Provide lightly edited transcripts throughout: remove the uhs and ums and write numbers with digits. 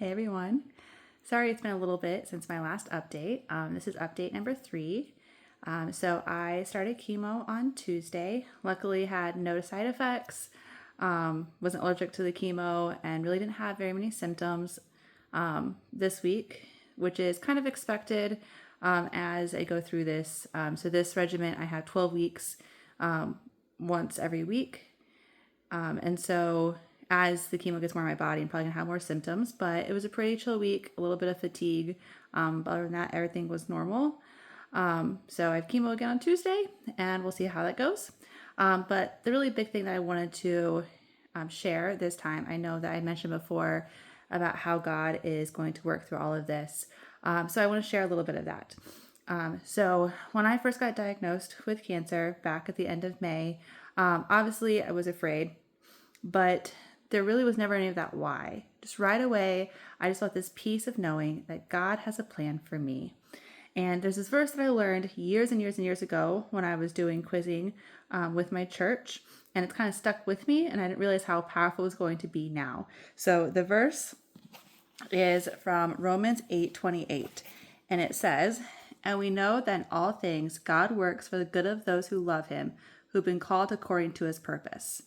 Hey everyone. Sorry it's been a little bit since my last update. This is update number 3. So I started chemo on Tuesday. Luckily had no side effects, wasn't allergic to the chemo, and really didn't have very many symptoms this week, which is kind of expected as I go through this. So this regimen, I have 12 weeks once every week. And so as the chemo gets more in my body, I'm probably gonna have more symptoms, but it was a pretty chill week, a little bit of fatigue. But other than that, everything was normal. So I have chemo again on Tuesday and we'll see how that goes. But the really big thing that I wanted to share this time, I know that I mentioned before about how God is going to work through all of this. So I want to share a little bit of that. So when I first got diagnosed with cancer back at the end of May, obviously I was afraid, but there really was never any of that why. Just right away, I just felt this peace of knowing that God has a plan for me. And there's this verse that I learned years and years and years ago when I was doing quizzing with my church, and it's kind of stuck with me, and I didn't realize how powerful it was going to be now. So the verse is from Romans 8:28, and it says, "And we know that in all things God works for the good of those who love him, who've been called according to his purpose."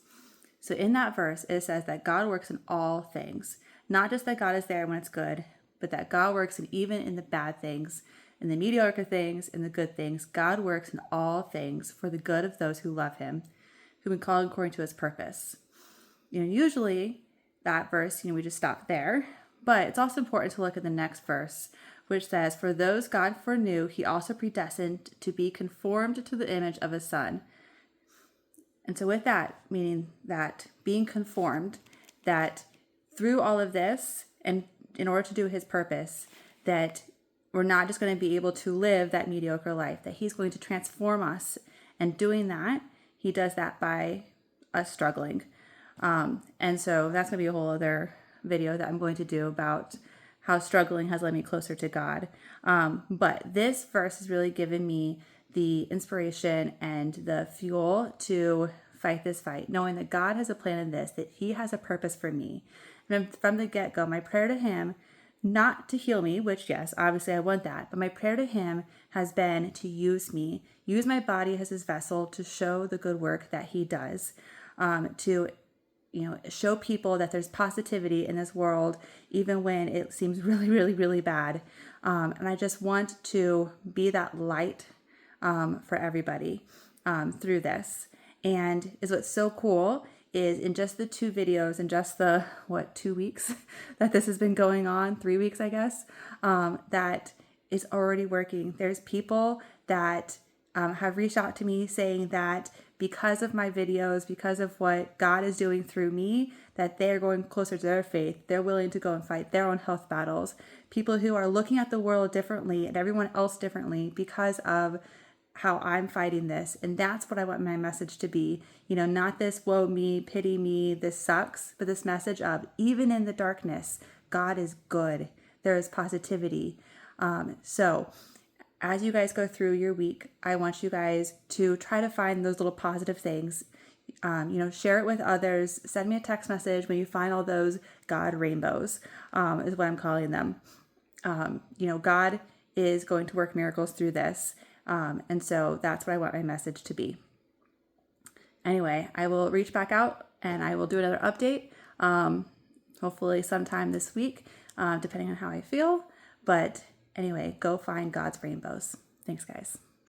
So in that verse, it says that God works in all things. Not just that God is there when it's good, but that God works even in the bad things, in the mediocre things, in the good things. God works in all things for the good of those who love him, who've been called according to his purpose. Usually that verse, we just stop there. But it's also important to look at the next verse, which says, "For those God foreknew, he also predestined to be conformed to the image of his Son." And so with that, meaning that being conformed, that through all of this, and in order to do his purpose, that we're not just going to be able to live that mediocre life, that he's going to transform us. And doing that, he does that by us struggling. And so that's going to be a whole other video that I'm going to do about how struggling has led me closer to God. But this verse has really given me the inspiration and the fuel to fight this fight, knowing that God has a plan in this, that he has a purpose for me. And from the get-go, my prayer to him, not to heal me, which yes, obviously I want that, but my prayer to him has been to use me, use my body as his vessel to show the good work that he does, to show people that there's positivity in this world, even when it seems really, really, really bad. And I just want to be that light for everybody through this. And is what's so cool is in just the 2 videos and just the 2 weeks that this has been going on, 3 weeks I guess, that is already working. There's people that have reached out to me saying that because of my videos, because of what God is doing through me, that they're going closer to their faith. They're willing to go and fight their own health battles. People who are looking at the world differently and everyone else differently because of how I'm fighting this. And that's what I want my message to be. Not this woe me, pity me, this sucks, but this message of even in the darkness, God is good. There is positivity. So as you guys go through your week, I want you guys to try to find those little positive things. Share it with others. Send me a text message when you find all those God rainbows, is what I'm calling them. God is going to work miracles through this. And so that's what I want my message to be. Anyway, I will reach back out and I will do another update, hopefully sometime this week, depending on how I feel. But anyway, go find God's rainbows. Thanks, guys.